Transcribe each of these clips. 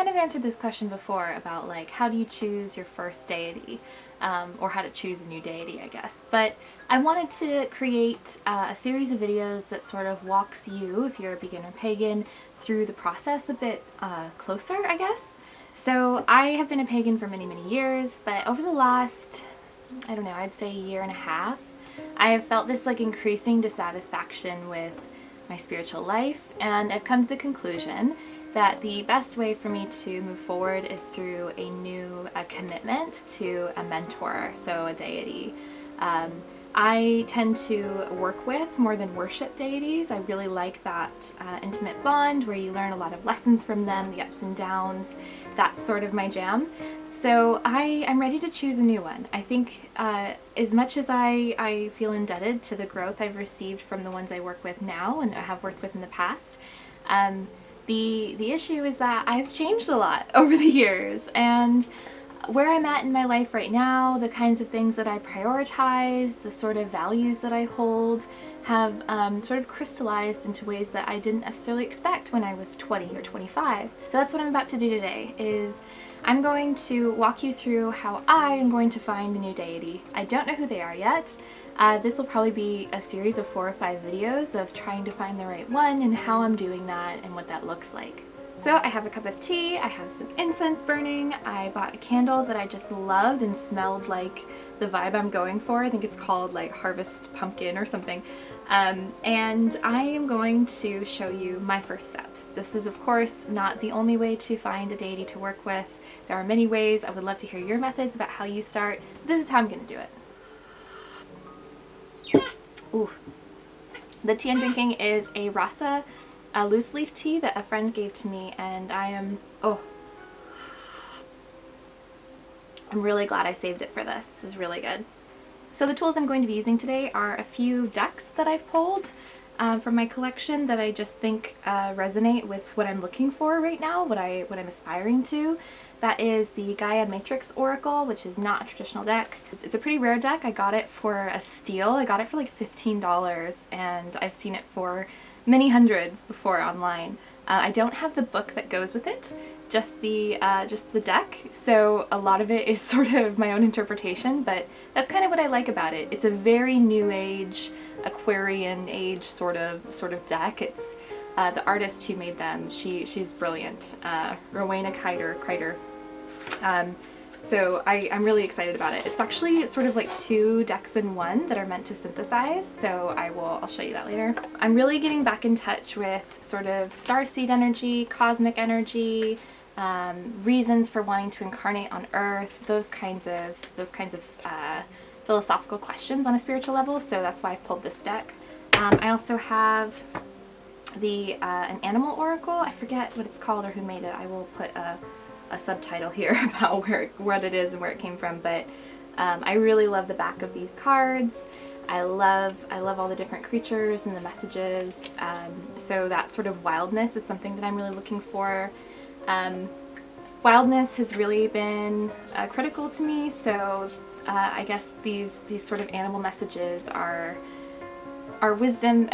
of answered this question before about like how do you choose your first deity, or how to choose a new deity, I guess. But I wanted to create a series of videos that sort of walks you, if you're a beginner pagan, through the process a bit closer, I guess. So I have been a pagan for many, many years, but over the last, I don't know, I'd say a year and a half, I have felt this like increasing dissatisfaction with my spiritual life, and I've come to the conclusion that the best way for me to move forward is through a new commitment to a mentor, so a deity. I tend to work with more than worship deities. I really like that intimate bond where you learn a lot of lessons from them, the ups and downs. That's sort of my jam. So I'm ready to choose a new one. I think as much as I feel indebted to the growth I've received from the ones I work with now and I have worked with in the past, the issue is that I've changed a lot over the years, and where I'm at in my life right now, the kinds of things that I prioritize, the sort of values that I hold have sort of crystallized into ways that I didn't necessarily expect when I was 20 or 25. So that's what I'm about to do today, is I'm going to walk you through how I am going to find the new deity. I don't know who they are yet. This will probably be a series of 4 or 5 videos of trying to find the right one and how I'm doing that and what that looks like. So I have a cup of tea, I have some incense burning, I bought a candle that I just loved and smelled like the vibe I'm going for. I think it's called like Harvest Pumpkin or something. And I am going to show you my first steps. This is of course not the only way to find a deity to work with. There are many ways. I would love to hear your methods about how you start. This is how I'm going to do it. Ooh. The tea I'm drinking is a rasa, a loose leaf tea that a friend gave to me, and I'm really glad I saved it for this. This is really good. So the tools I'm going to be using today are a few decks that I've pulled from my collection that I just think resonate with what I'm looking for right now, what I'm aspiring to. That is the Gaia Matrix Oracle, which is not a traditional deck. It's a pretty rare deck. I got it for a steal. I got it for like $15, and I've seen it for many hundreds before online. I don't have the book that goes with it, just the deck, so a lot of it is sort of my own interpretation, but that's kind of what I like about it. It's a very new age, Aquarian age sort of deck. It's the artist who made them, she's brilliant, Rowena Kreider. So I'm really excited about it. It's actually sort of like 2 decks in one that are meant to synthesize, so I'll show you that later. I'm really getting back in touch with sort of starseed energy, cosmic energy, reasons for wanting to incarnate on Earth, those kinds of philosophical questions on a spiritual level. So that's why I pulled this deck. I also have an animal oracle. I forget what it's called or who made it. I will put a subtitle here about what it is and where it came from, but I really love the back of these cards. I love all the different creatures and the messages, so that sort of wildness is something that I'm really looking for. Wildness has really been critical to me, so I guess these sort of animal messages are wisdom,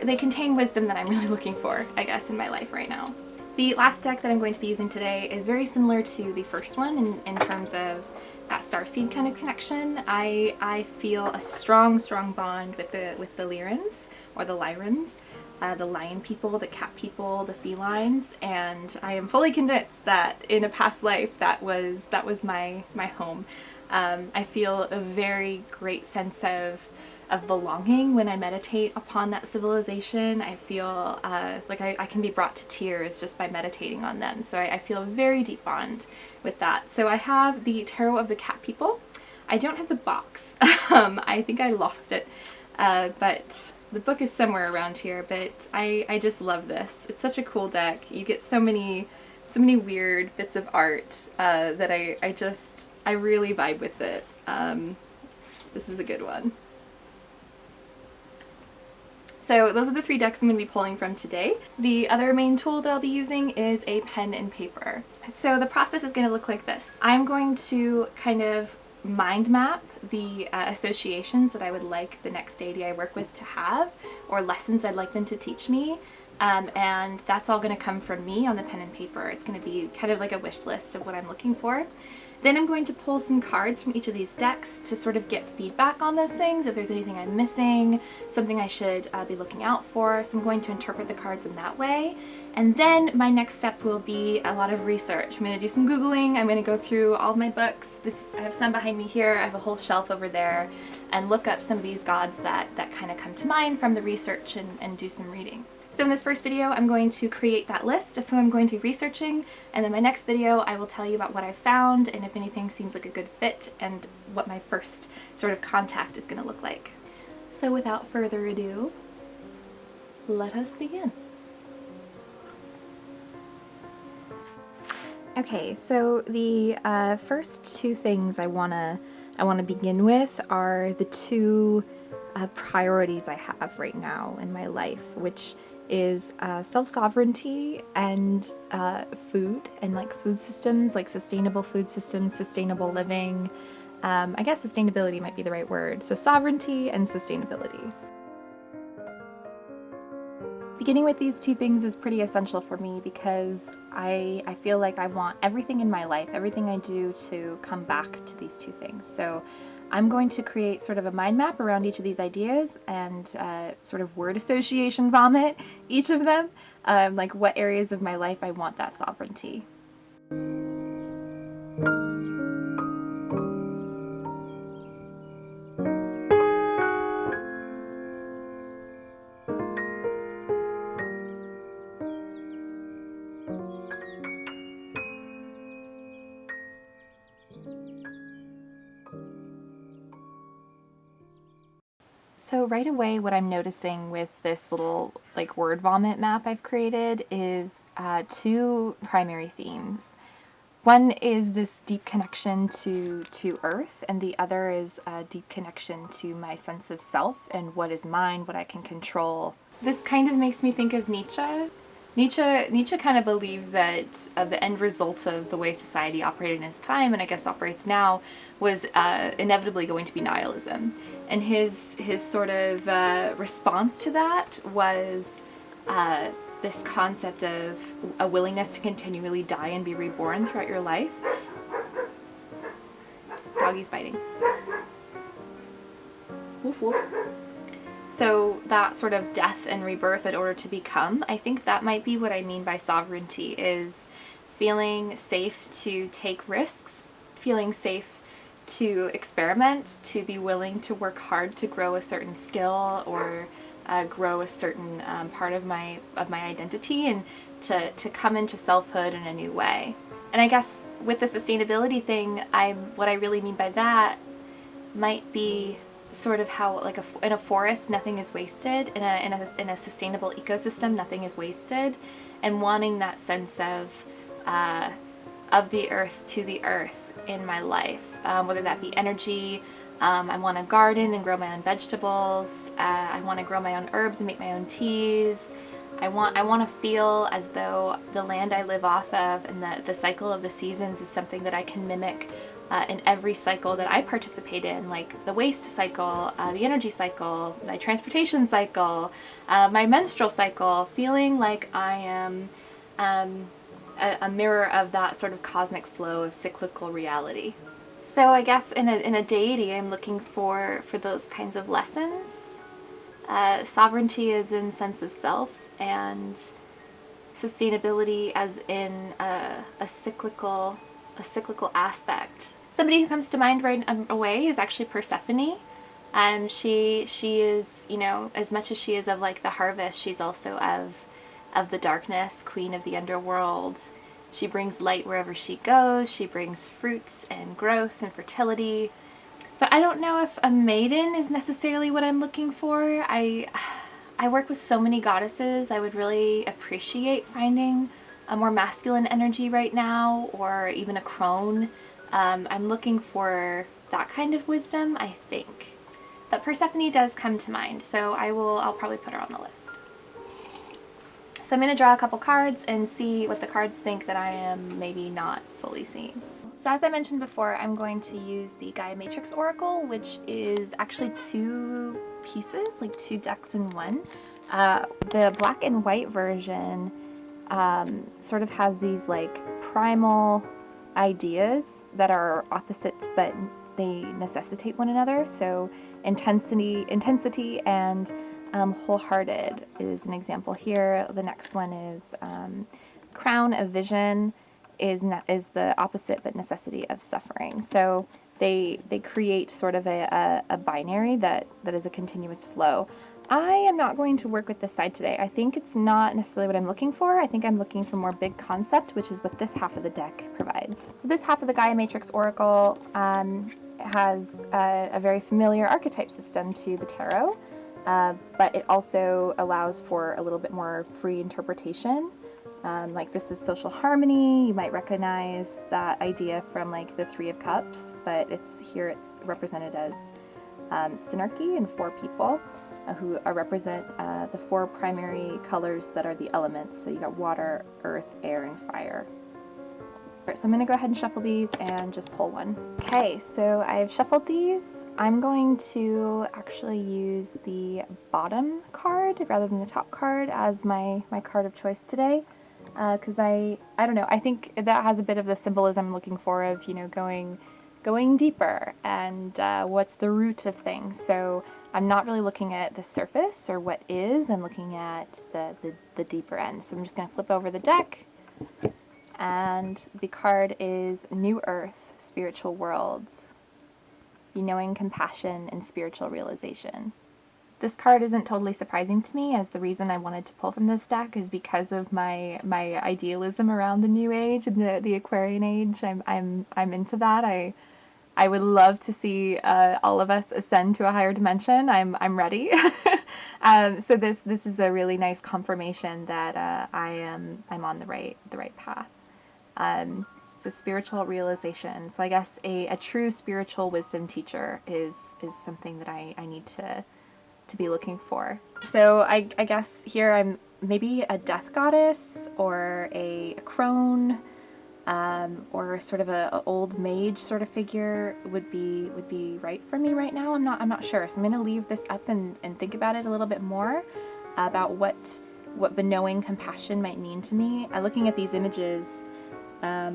they contain wisdom that I'm really looking for, I guess, in my life right now. The last deck that I'm going to be using today is very similar to the first one in terms of that starseed kind of connection. I feel a strong bond with the Lyrans, or the Lyrans, the lion people, the cat people, the felines, and I am fully convinced that in a past life that was my home. I feel a very great sense of belonging when I meditate upon that civilization. I feel like I can be brought to tears just by meditating on them. So I feel a very deep bond with that. So I have the Tarot of the Cat People. I don't have the box. I think I lost it, but the book is somewhere around here. But I just love this. It's such a cool deck. You get so many weird bits of art that I really vibe with it. This is a good one. So those are the 3 decks I'm going to be pulling from today. The other main tool that I'll be using is a pen and paper. So the process is going to look like this. I'm going to kind of mind map the associations that I would like the next deity I work with to have, or lessons I'd like them to teach me, and that's all going to come from me on the pen and paper. It's going to be kind of like a wish list of what I'm looking for. Then I'm going to pull some cards from each of these decks to sort of get feedback on those things, if there's anything I'm missing, something I should be looking out for. So I'm going to interpret the cards in that way. And then my next step will be a lot of research. I'm going to do some Googling. I'm going to go through all of my books. I have some behind me here. I have a whole shelf over there, and look up some of these gods that kind of come to mind from the research and do some reading. So in this first video, I'm going to create that list of who I'm going to be researching, and then my next video, I will tell you about what I found and if anything seems like a good fit and what my first sort of contact is going to look like. So without further ado, let us begin. Okay, so the first two things I wanna begin with are the two priorities I have right now in my life, which is self-sovereignty and food, and like food systems, like sustainable food systems, sustainable living. I guess sustainability might be the right word. So sovereignty and sustainability. Beginning with these two things is pretty essential for me because I feel like I want everything in my life, everything I do, to come back to these two things. So I'm going to create sort of a mind map around each of these ideas and sort of word association vomit each of them, like what areas of my life I want that sovereignty. So right away, what I'm noticing with this little like word vomit map I've created is two primary themes. One is this deep connection to Earth, and the other is a deep connection to my sense of self and what is mine, what I can control. This kind of makes me think of Nietzsche. Nietzsche kind of believed that the end result of the way society operated in his time, and I guess operates now, was inevitably going to be nihilism. And his sort of response to that was this concept of a willingness to continually die and be reborn throughout your life. Doggy's biting. Woof woof. So that sort of death and rebirth in order to become, I think that might be what I mean by sovereignty, is feeling safe to take risks, feeling safe to experiment, to be willing to work hard to grow a certain skill or grow a certain part of my identity, and to come into selfhood in a new way. And I guess with the sustainability thing, what I really mean by that might be sort of how, like, in a forest, nothing is wasted. In a sustainable ecosystem, nothing is wasted, and wanting that sense of the earth to the earth in my life, whether that be energy. I want to garden and grow my own vegetables. I want to grow my own herbs and make my own teas. I want to feel as though the land I live off of and the cycle of the seasons is something that I can mimic in every cycle that I participate in, like the waste cycle, the energy cycle, my transportation cycle, my menstrual cycle, feeling like I am a mirror of that sort of cosmic flow of cyclical reality. So I guess in a deity, I'm looking for those kinds of lessons. Sovereignty is in sense of self, and sustainability as in a cyclical aspect. Somebody who comes to mind right away is actually Persephone. She is, you know, as much as she is of like the harvest, she's also of the darkness, queen of the underworld. She brings light wherever she goes. She brings fruit and growth and fertility. But I don't know if a maiden is necessarily what I'm looking for. I work with so many goddesses. I would really appreciate finding a more masculine energy right now, or even a crone. I'm looking for that kind of wisdom, I think. But Persephone does come to mind, so I'll probably put her on the list. So I'm going to draw a couple cards and see what the cards think that I am maybe not fully seeing. So as I mentioned before, I'm going to use the Gaia Matrix Oracle, which is actually two pieces, like two decks in one. The black and white version sort of has these like primal ideas that are opposites, but they necessitate one another. So intensity and wholehearted is an example here. The next one is crown of vision is the opposite but necessity of suffering. So they create sort of a binary that is a continuous flow. I am not going to work with this side today. I think it's not necessarily what I'm looking for. I think I'm looking for more big concept, which is what this half of the deck provides. So this half of the Gaia Matrix Oracle has a very familiar archetype system to the tarot, but it also allows for a little bit more free interpretation. Like this is social harmony. You might recognize that idea from like the Three of Cups, but it's represented as synarchy and 4 people who represent the 4 primary colors that are the elements. So you got water, earth, air, and fire. So I'm going to go ahead and shuffle these and just pull one. Okay, so I've shuffled these. I'm going to actually use the bottom card rather than the top card as my card of choice today. Because I don't know, I think that has a bit of the symbolism I'm looking for of, you know, going deeper and what's the root of things. So I'm not really looking at the surface or what is, I'm looking at the deeper end. So I'm just going to flip over the deck, and the card is New Earth, Spiritual Worlds, knowing compassion and spiritual realization. This card isn't totally surprising to me, as the reason I wanted to pull from this deck is because of my idealism around the New Age and the Aquarian Age. I'm into that. I would love to see all of us ascend to a higher dimension. I'm ready. So this is a really nice confirmation that I'm on the right path. So spiritual realization. So I guess a true spiritual wisdom teacher is something that I need to be looking for. So I guess here I'm maybe a death goddess or a crone, or sort of a old mage sort of figure would be right for me right now. I'm not sure. So I'm going to leave this up and think about it a little bit more about what knowing compassion might mean to me. Looking at these images, I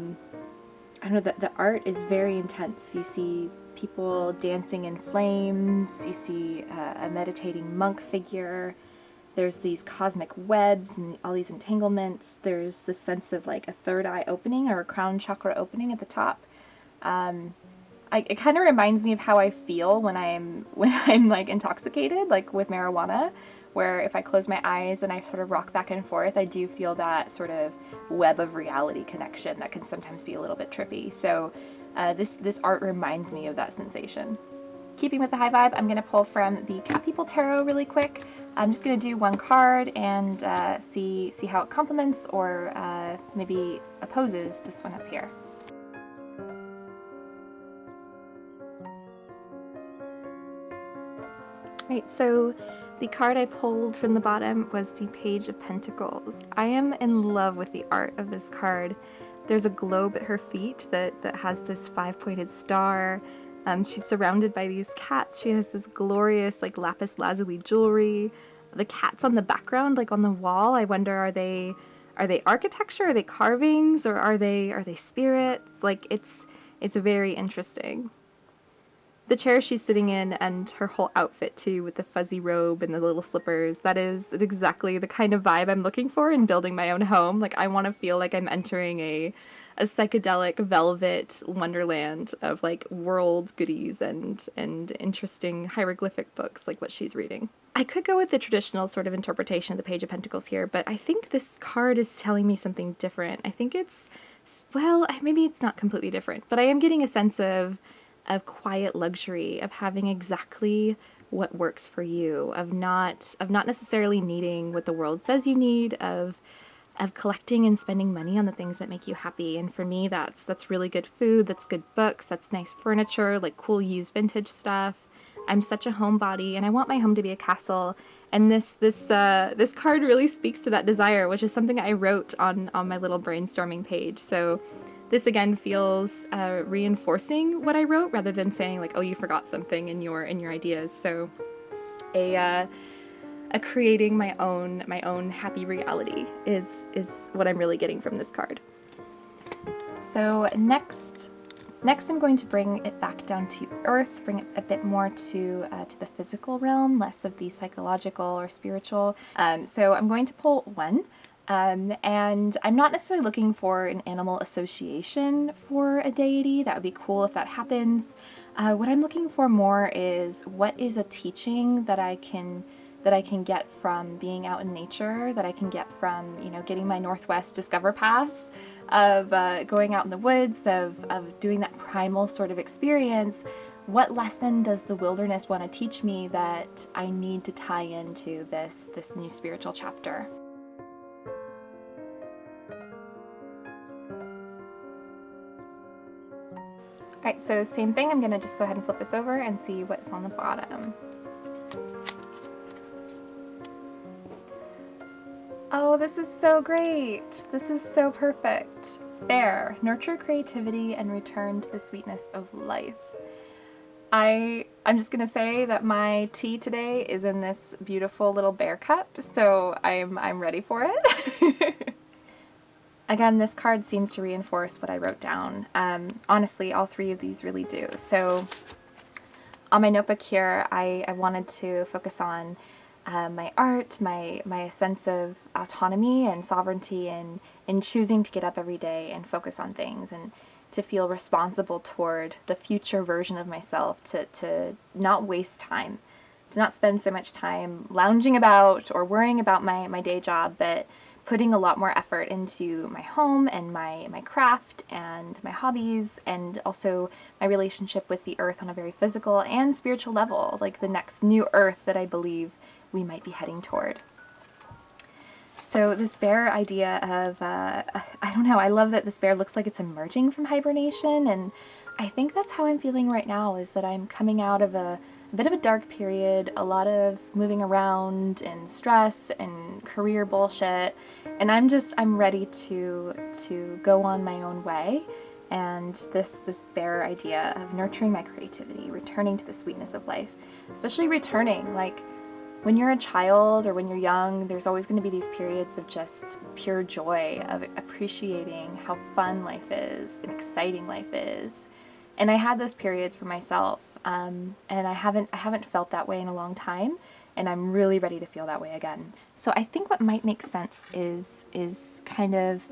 don't know, the art is very intense. You see people dancing in flames, you see a meditating monk figure, there's these cosmic webs and all these entanglements, there's this sense of like a third eye opening or a crown chakra opening at the top. It kind of reminds me of how I feel when I'm like intoxicated, like with marijuana, where if I close my eyes and I sort of rock back and forth, I do feel that sort of web of reality connection that can sometimes be a little bit trippy. So this art reminds me of that sensation. Keeping with the high vibe, I'm going to pull from the Cat People Tarot really quick. I'm just going to do one card and see how it complements or maybe opposes this one up here. Right, so the card I pulled from the bottom was the Page of Pentacles. I am in love with the art of this card. There's a globe at her feet that has this 5-pointed star. She's surrounded by these cats. She has this glorious like lapis lazuli jewelry. The cats on the background, like on the wall, I wonder, are they architecture? Are they carvings? Or are they spirits? Like it's very interesting. The chair she's sitting in and her whole outfit too, with the fuzzy robe and the little slippers, that is exactly the kind of vibe I'm looking for in building my own home. Like I want to feel like I'm entering a psychedelic velvet wonderland of like world goodies and interesting hieroglyphic books like what she's reading. I could go with the traditional sort of interpretation of the Page of Pentacles here, but I think this card is telling me something different. I think it's, well, maybe it's not completely different, but I am getting a sense of quiet luxury, of having exactly what works for you, of not necessarily needing what the world says you need, of collecting and spending money on the things that make you happy. And for me, that's really good food, that's good books, that's nice furniture, like cool used vintage stuff. I'm such a homebody and I want my home to be a castle. And this card really speaks to that desire, which is something I wrote on my little brainstorming page. So this again feels reinforcing what I wrote rather than saying like, oh, you forgot something in your ideas. So creating my own happy reality is what I'm really getting from this card. So next I'm going to bring it back down to earth, bring it a bit more to the physical realm, less of the psychological or spiritual. So I'm going to pull one, and I'm not necessarily looking for an animal association for a deity. That would be cool if that happens. What I'm looking for more is, what is a teaching that I can get from being out in nature, that I can get from, you know, getting my Northwest Discover Pass, of going out in the woods, of doing that primal sort of experience. What lesson does the wilderness want to teach me that I need to tie into this new spiritual chapter? Alright, so same thing, I'm going to just go ahead and flip this over and see what's on the bottom. Oh, this is so great. This is so perfect. Bear, nurture creativity and return to the sweetness of life. I'm just gonna say that my tea today is in this beautiful little bear cup, so I'm ready for it. Again, this card seems to reinforce what I wrote down. Honestly, all three of these really do. So on my notebook here, I wanted to focus on my art, my sense of autonomy and sovereignty, and in choosing to get up every day and focus on things, and to feel responsible toward the future version of myself, to not waste time, to not spend so much time lounging about or worrying about my day job, but putting a lot more effort into my home and my craft and my hobbies, and also my relationship with the earth on a very physical and spiritual level, like the next new earth that I believe we might be heading toward. So this bear idea of, I don't know, I love that this bear looks like it's emerging from hibernation, and I think that's how I'm feeling right now, is that I'm coming out of a bit of a dark period, a lot of moving around and stress and career bullshit, and I'm ready to go on my own way. And this bear idea of nurturing my creativity, returning to the sweetness of life, especially returning, like, when you're a child or when you're young, there's always going to be these periods of just pure joy, of appreciating how fun life is and exciting life is. And I had those periods for myself, and I haven't felt that way in a long time, and I'm really ready to feel that way again. So I think what might make sense is kind of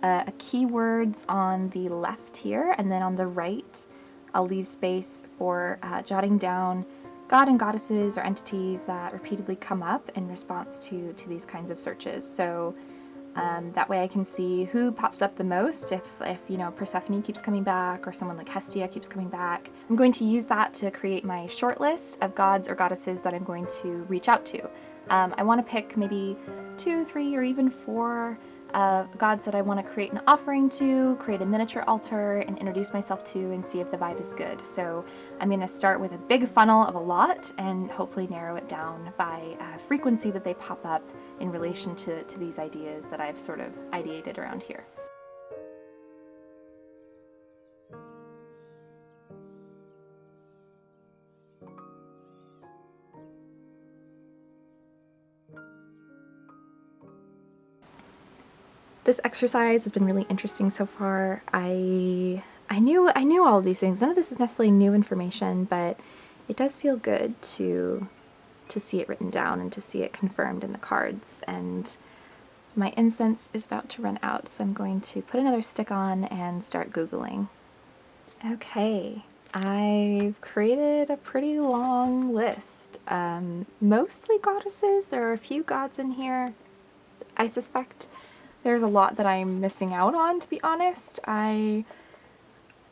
keywords on the left here, and then on the right, I'll leave space for jotting down god and goddesses or entities that repeatedly come up in response to these kinds of searches. So that way I can see who pops up the most. If you know, Persephone keeps coming back, or someone like Hestia keeps coming back, I'm going to use that to create my short list of gods or goddesses that I'm going to reach out to. I want to pick maybe 2, 3, or even 4 gods that I want to create an offering to, create a miniature altar, and introduce myself to, and see if the vibe is good. So I'm going to start with a big funnel of a lot, and hopefully narrow it down by frequency that they pop up in relation to these ideas that I've sort of ideated around here. This exercise has been really interesting so far. I knew all of these things. None of this is necessarily new information, but it does feel good to see it written down and to see it confirmed in the cards. And my incense is about to run out, so I'm going to put another stick on and start Googling. Okay, I've created a pretty long list. Mostly goddesses. There are a few gods in here. I suspect there's a lot that I'm missing out on, to be honest. I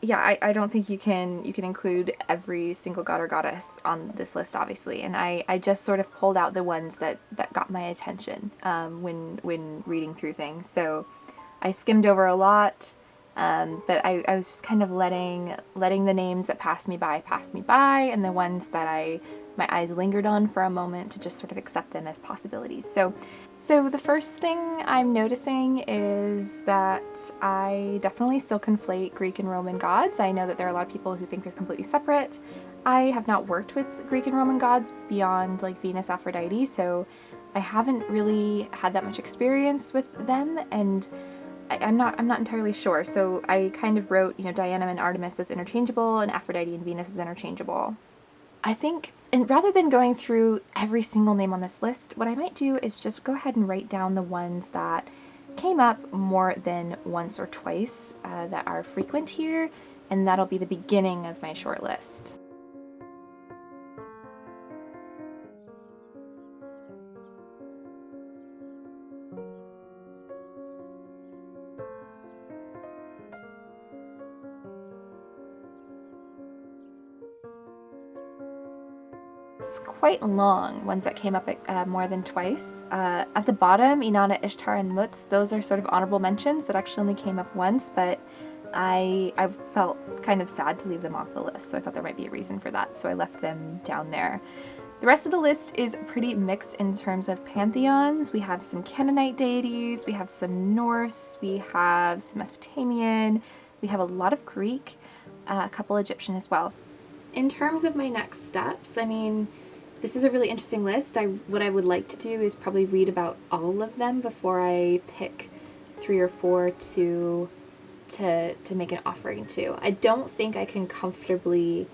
don't think you can include every single god or goddess on this list, obviously, and I just sort of pulled out the ones that got my attention when reading through things. So I skimmed over a lot, but I was just kind of letting the names that passed me by, and the ones that my eyes lingered on for a moment, to just sort of accept them as possibilities. So the first thing I'm noticing is that I definitely still conflate Greek and Roman gods. I know that there are a lot of people who think they're completely separate. I have not worked with Greek and Roman gods beyond like Venus, Aphrodite, so I haven't really had that much experience with them, and I'm not entirely sure. So I kind of wrote, you know, Diana and Artemis as interchangeable and Aphrodite and Venus as interchangeable. I think, and rather than going through every single name on this list, what I might do is just go ahead and write down the ones that came up more than once or twice that are frequent here, and that'll be the beginning of my short list. It's quite long, ones that came up more than twice. At the bottom, Inanna, Ishtar, and Mut, those are sort of honorable mentions that actually only came up once, but I felt kind of sad to leave them off the list, so I thought there might be a reason for that, so I left them down there. The rest of the list is pretty mixed in terms of pantheons. We have some Canaanite deities, we have some Norse, we have some Mesopotamian, we have a lot of Greek, a couple Egyptian as well. In terms of my next steps, I mean, this is a really interesting list. What I would like to do is probably read about all of them before I pick 3 or 4 to make an offering to. I don't think I can comfortably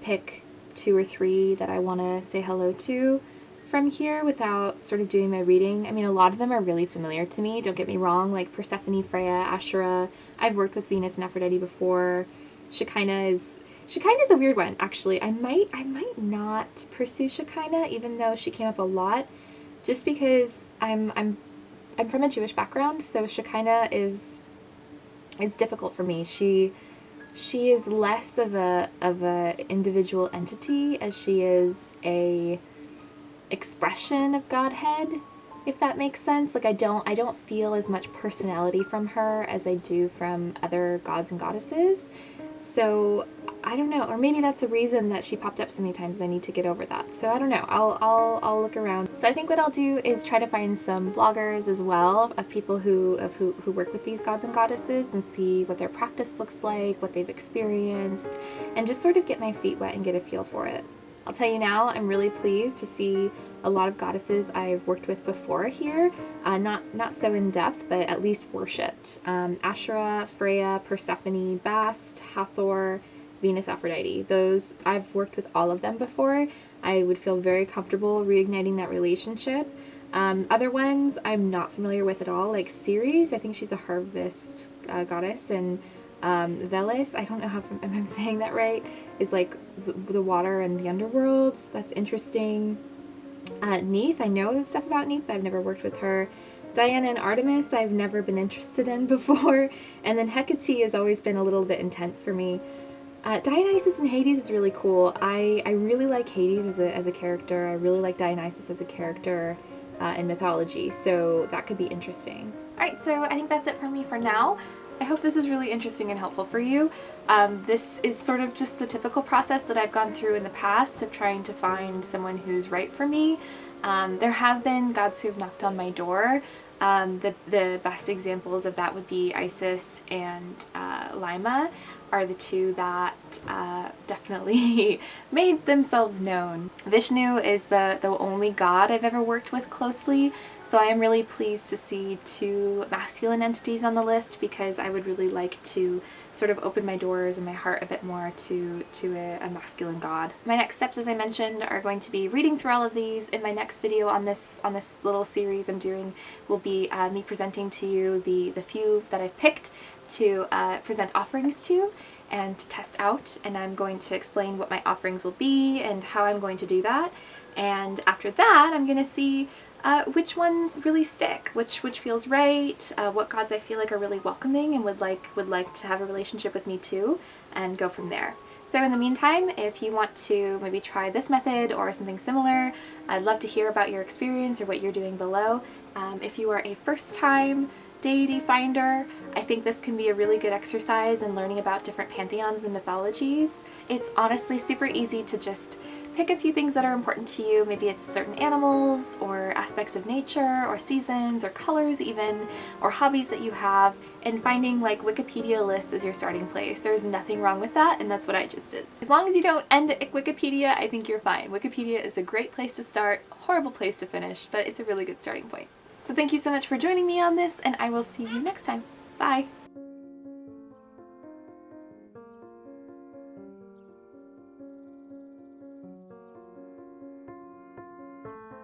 pick 2 or 3 that I want to say hello to from here without sort of doing my reading. I mean, a lot of them are really familiar to me, don't get me wrong, like Persephone, Freya, Asherah. I've worked with Venus and Aphrodite before. Shekinah is a weird one, actually. I might not pursue Shekinah, even though she came up a lot, just because I'm from a Jewish background, so Shekinah is difficult for me. She is less of a individual entity as she is a expression of Godhead, if that makes sense. Like I don't feel as much personality from her as I do from other gods and goddesses. So I don't know, or maybe that's a reason that she popped up so many times and I need to get over that. So I don't know, I'll look around. So I think what I'll do is try to find some bloggers as well of people who work with these gods and goddesses and see what their practice looks like, what they've experienced, and just sort of get my feet wet and get a feel for it. I'll tell you now, I'm really pleased to see a lot of goddesses I've worked with before here, not so in depth, but at least worshipped. Asherah, Freya, Persephone, Bast, Hathor, Venus, Aphrodite. Those, I've worked with all of them before. I would feel very comfortable reigniting that relationship. Other ones I'm not familiar with at all, like Ceres, I think she's a harvest goddess, and Velis, I don't know if I'm saying that right, is like the water and the underworld. That's interesting. Neith, I know stuff about Neith, but I've never worked with her. Diana and Artemis, I've never been interested in before. And then Hecate has always been a little bit intense for me. Dionysus and Hades is really cool. I really like Hades as a character. I really like Dionysus as a character in mythology, so that could be interesting. Alright, so I think that's it for me for now. I hope this is really interesting and helpful for you. This is sort of just the typical process that I've gone through in the past of trying to find someone who's right for me. There have been gods who've knocked on my door. The best examples of that would be Isis and Lima are the two that definitely made themselves known. Vishnu is the only god I've ever worked with closely, so I am really pleased to see 2 masculine entities on the list because I would really like to sort of open my doors and my heart a bit more to a masculine god. My next steps, as I mentioned, are going to be reading through all of these. In my next video on this little series I'm doing will be me presenting to you the few that I've picked to present offerings to and to test out, and I'm going to explain what my offerings will be and how I'm going to do that. And after that, I'm going to see which ones really stick, which feels right, what gods I feel like are really welcoming and would like to have a relationship with me too, and go from there. So in the meantime, if you want to maybe try this method or something similar, I'd love to hear about your experience or what you're doing below. If you are a first-time deity finder, I think this can be a really good exercise in learning about different pantheons and mythologies. It's honestly super easy to just pick a few things that are important to you. Maybe it's certain animals or aspects of nature or seasons or colors even, or hobbies that you have, and finding like Wikipedia lists as your starting place. There's nothing wrong with that, and that's what I just did. As long as you don't end at Wikipedia, I think you're fine. Wikipedia is a great place to start, a horrible place to finish, but it's a really good starting point. So thank you so much for joining me on this, and I will see you next time. Bye!